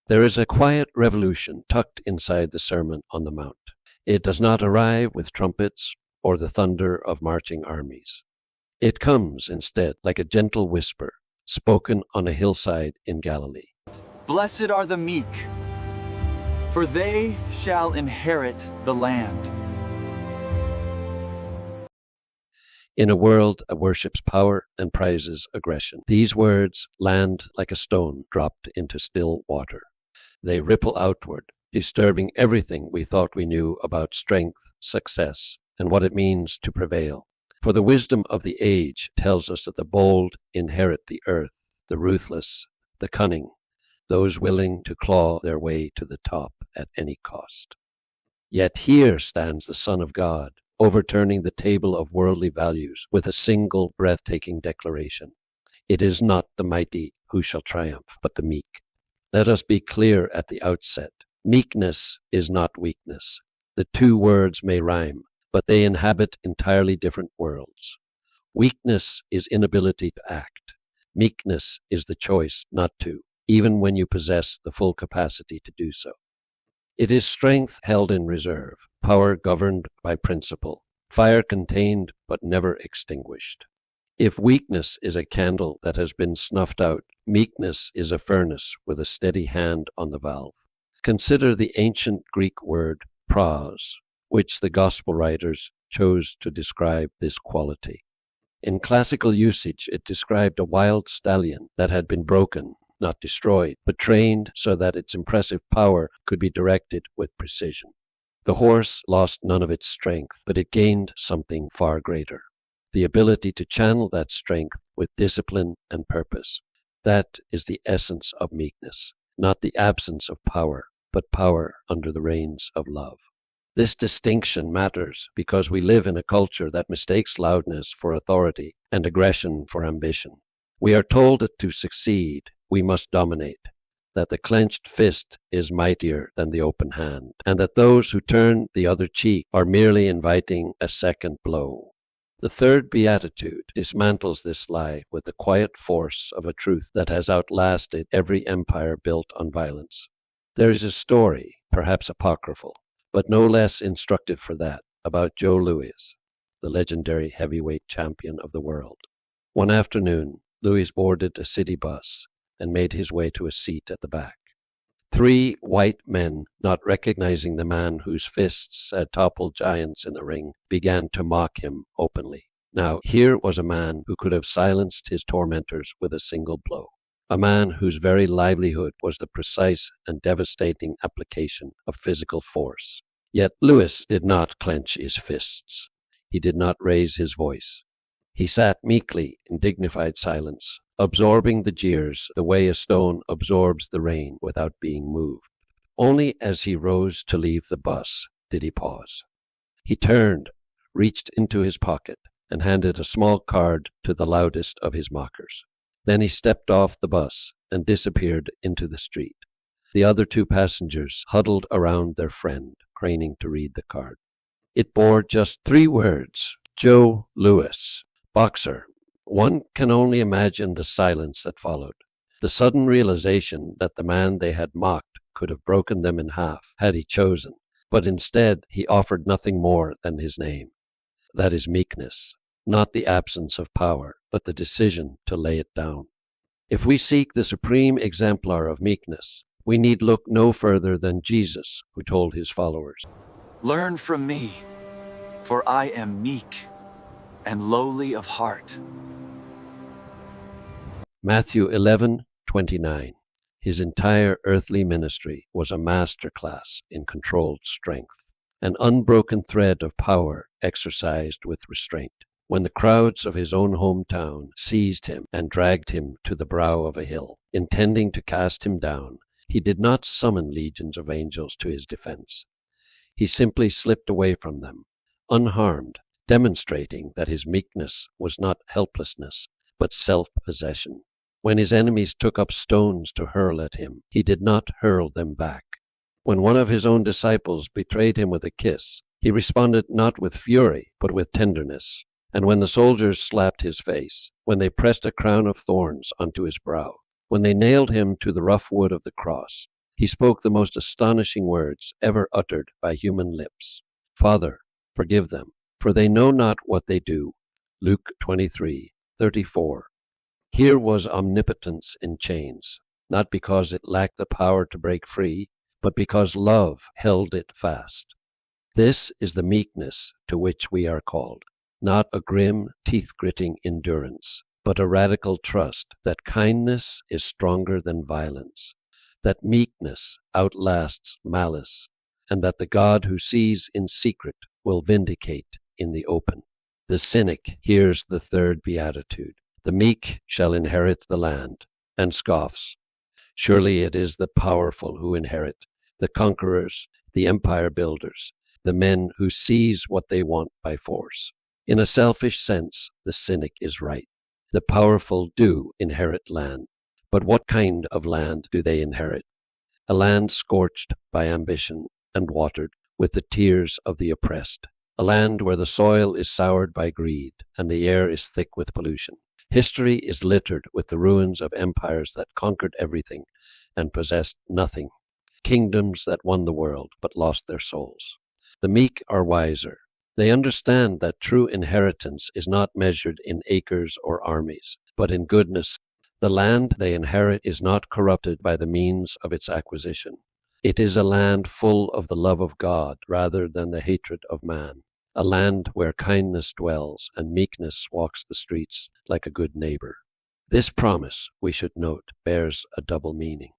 There is a quiet revolution tucked inside the Sermon on the Mount. It does not arrive with trumpets or the thunder of marching armies. It comes instead like a gentle whisper spoken on a hillside in Galilee. Blessed are the meek, for they shall inherit the land. In a world that worships power and prizes aggression, these words land like a stone dropped into still water. They ripple outward, disturbing everything we thought we knew about strength, success, and what it means to prevail. For the wisdom of the age tells us that the bold inherit the earth, the ruthless, the cunning, those willing to claw their way to the top at any cost. Yet here stands the Son of God, overturning the table of worldly values with a single breathtaking declaration. It is not the mighty who shall triumph, but the meek. Let us be clear at the outset. Meekness is not weakness. The two words may rhyme, but they inhabit entirely different worlds. Weakness is inability to act. Meekness is the choice not to, even when you possess the full capacity to do so. It is strength held in reserve, power governed by principle, fire contained but never extinguished. If weakness is a candle that has been snuffed out, meekness is a furnace with a steady hand on the valve. Consider the ancient Greek word pros, which the gospel writers chose to describe this quality. In classical usage, it described a wild stallion that had been broken, not destroyed, but trained so that its impressive power could be directed with precision. The horse lost none of its strength, but it gained something far greater, the ability to channel that strength with discipline and purpose. That is the essence of meekness, not the absence of power, but power under the reins of love. This distinction matters because we live in a culture that mistakes loudness for authority and aggression for ambition. We are told that to succeed, we must dominate, that the clenched fist is mightier than the open hand, and that those who turn the other cheek are merely inviting a second blow. The third Beatitude dismantles this lie with the quiet force of a truth that has outlasted every empire built on violence. There is a story, perhaps apocryphal, but no less instructive for that, about Joe Louis, the legendary heavyweight champion of the world. One afternoon, Louis boarded a city bus and made his way to a seat at the back. Three white men, not recognizing the man whose fists had toppled giants in the ring, began to mock him openly. Now, here was a man who could have silenced his tormentors with a single blow, a man whose very livelihood was the precise and devastating application of physical force. Yet Louis did not clench his fists. He did not raise his voice. He sat meekly in dignified silence, absorbing the jeers the way a stone absorbs the rain without being moved. Only as he rose to leave the bus did he pause. He turned, reached into his pocket, and handed a small card to the loudest of his mockers. Then he stepped off the bus and disappeared into the street. The other two passengers huddled around their friend, craning to read the card. It bore just 3 words: Joe Louis, boxer. One can only imagine the silence that followed, the sudden realization that the man they had mocked could have broken them in half had he chosen, but instead he offered nothing more than his name. That is meekness, not the absence of power, but the decision to lay it down. If we seek the supreme exemplar of meekness, we need look no further than Jesus, who told his followers, Learn from me, for I am meek and lowly of heart. Matthew 11:29. His entire earthly ministry was a master class in controlled strength, an unbroken thread of power exercised with restraint. When the crowds of his own hometown seized him and dragged him to the brow of a hill, intending to cast him down, he did not summon legions of angels to his defense. He simply slipped away from them, unharmed, demonstrating that his meekness was not helplessness, but self-possession. When his enemies took up stones to hurl at him, he did not hurl them back. When one of his own disciples betrayed him with a kiss, he responded not with fury, but with tenderness. And when the soldiers slapped his face, when they pressed a crown of thorns onto his brow, when they nailed him to the rough wood of the cross, He spoke the most astonishing words ever uttered by human lips. Father, forgive them, for they know not what they do. Luke 23:34. Here was omnipotence in chains, not because it lacked the power to break free, but because love held it fast. This is the meekness to which we are called, not a grim, teeth-gritting endurance, but a radical trust that kindness is stronger than violence, that meekness outlasts malice, and that the God who sees in secret will vindicate in the open. The cynic hears the third beatitude, "The meek shall inherit the land," and scoffs. Surely it is the powerful who inherit, the conquerors, the empire builders, the men who seize what they want by force. In a selfish sense, the cynic is right. The powerful do inherit land. But what kind of land do they inherit? A land scorched by ambition and watered with the tears of the oppressed. A land where the soil is soured by greed and the air is thick with pollution. History is littered with the ruins of empires that conquered everything and possessed nothing, kingdoms that won the world but lost their souls. The meek are wiser. They understand that true inheritance is not measured in acres or armies, but in goodness. The land they inherit is not corrupted by the means of its acquisition. It is a land full of the love of God rather than the hatred of man, a land where kindness dwells and meekness walks the streets like a good neighbor. This promise, we should note, bears a double meaning.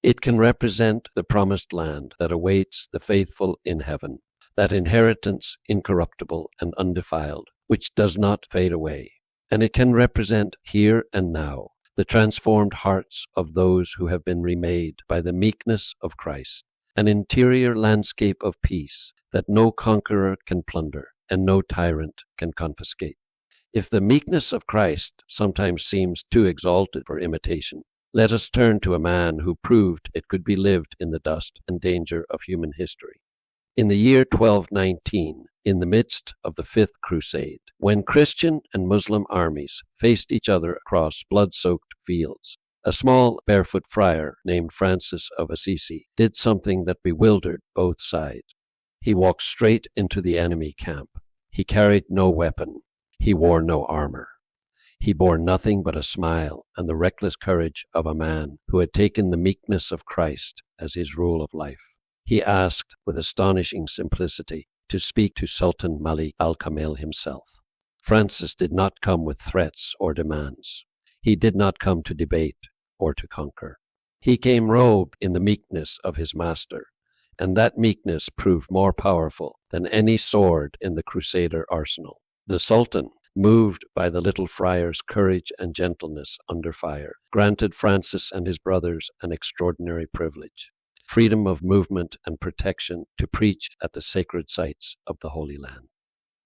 It can represent the promised land that awaits the faithful in heaven, that inheritance incorruptible and undefiled, which does not fade away. And it can represent here and now the transformed hearts of those who have been remade by the meekness of Christ, an interior landscape of peace that no conqueror can plunder and no tyrant can confiscate. If the meekness of Christ sometimes seems too exalted for imitation, let us turn to a man who proved it could be lived in the dust and danger of human history. In the year 1219, in the midst of the Fifth Crusade, when Christian and Muslim armies faced each other across blood-soaked fields, a small barefoot friar named Francis of Assisi did something that bewildered both sides. He walked straight into the enemy camp. He carried no weapon. He wore no armor. He bore nothing but a smile and the reckless courage of a man who had taken the meekness of Christ as his rule of life. He asked, with astonishing simplicity, to speak to Sultan Malik al-Kamil himself. Francis did not come with threats or demands. He did not come to debate or to conquer. He came robed in the meekness of his master, and that meekness proved more powerful than any sword in the Crusader arsenal. The Sultan, moved by the little friar's courage and gentleness under fire, granted Francis and his brothers an extraordinary privilege: freedom of movement and protection to preach at the sacred sites of the Holy Land.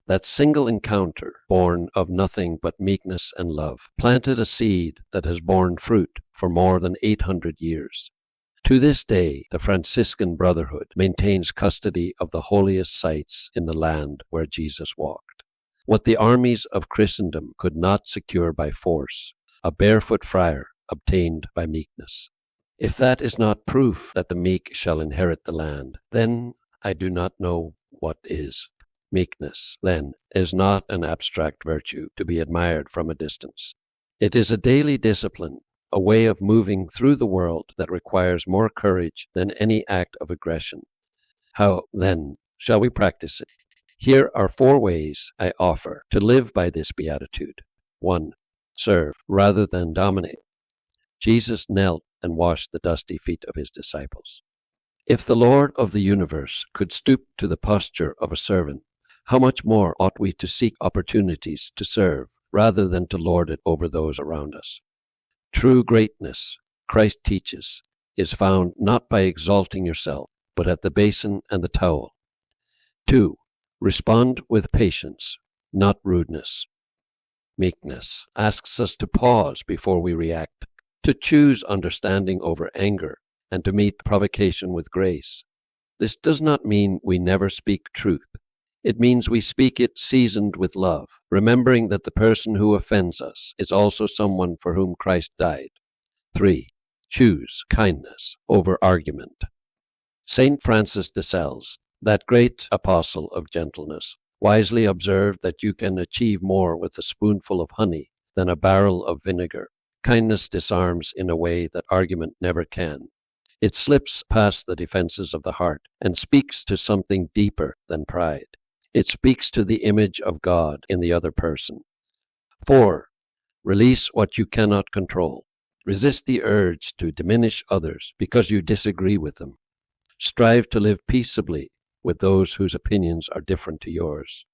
That single encounter, born of nothing but meekness and love, planted a seed that has borne fruit for more than 800 years. To this day, the Franciscan Brotherhood maintains custody of the holiest sites in the land where Jesus walked. What the armies of Christendom could not secure by force, a barefoot friar obtained by meekness. If that is not proof that the meek shall inherit the land, then I do not know what is. Meekness, then, is not an abstract virtue to be admired from a distance. It is a daily discipline, a way of moving through the world that requires more courage than any act of aggression. How, then, shall we practice it? Here are 4 ways I offer to live by this beatitude. 1. Serve rather than dominate. Jesus knelt and washed the dusty feet of his disciples. If the Lord of the universe could stoop to the posture of a servant, how much more ought we to seek opportunities to serve rather than to lord it over those around us? True greatness, Christ teaches, is found not by exalting yourself, but at the basin and the towel. 2. Respond with patience, not rudeness. Meekness asks us to pause before we react, to choose understanding over anger, and to meet provocation with grace. This does not mean we never speak truth. It means we speak it seasoned with love, remembering that the person who offends us is also someone for whom Christ died. 3. Choose kindness over argument. St. Francis de Sales, that great apostle of gentleness, wisely observed that you can achieve more with a spoonful of honey than a barrel of vinegar. Kindness disarms in a way that argument never can. It slips past the defenses of the heart and speaks to something deeper than pride. It speaks to the image of God in the other person. 4. Release what you cannot control. Resist the urge to diminish others because you disagree with them. Strive to live peaceably with those whose opinions are different to yours.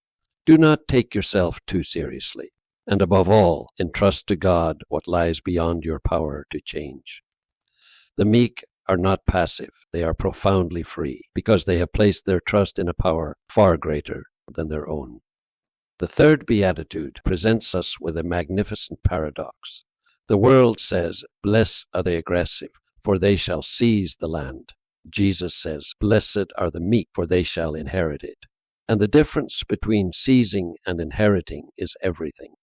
Do not take yourself too seriously, and above all, entrust to God what lies beyond your power to change. The meek are not passive, they are profoundly free, because they have placed their trust in a power far greater than their own. The third Beatitude presents us with a magnificent paradox. The world says, "Blessed are the aggressive, for they shall seize the land." Jesus says, "Blessed are the meek, for they shall inherit it." And the difference between seizing and inheriting is everything.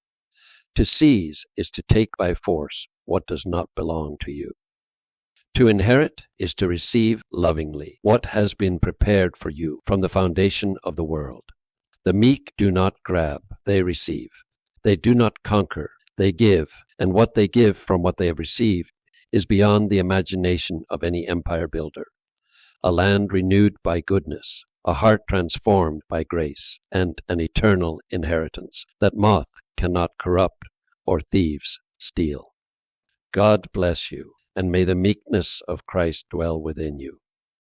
To seize is to take by force what does not belong to you. To inherit is to receive lovingly what has been prepared for you from the foundation of the world. The meek do not grab, they receive. They do not conquer, they give, and what they give from what they have received is beyond the imagination of any empire builder. A land renewed by goodness, a heart transformed by grace, and an eternal inheritance that moth cannot corrupt or thieves steal. God bless you, and may the meekness of Christ dwell within you.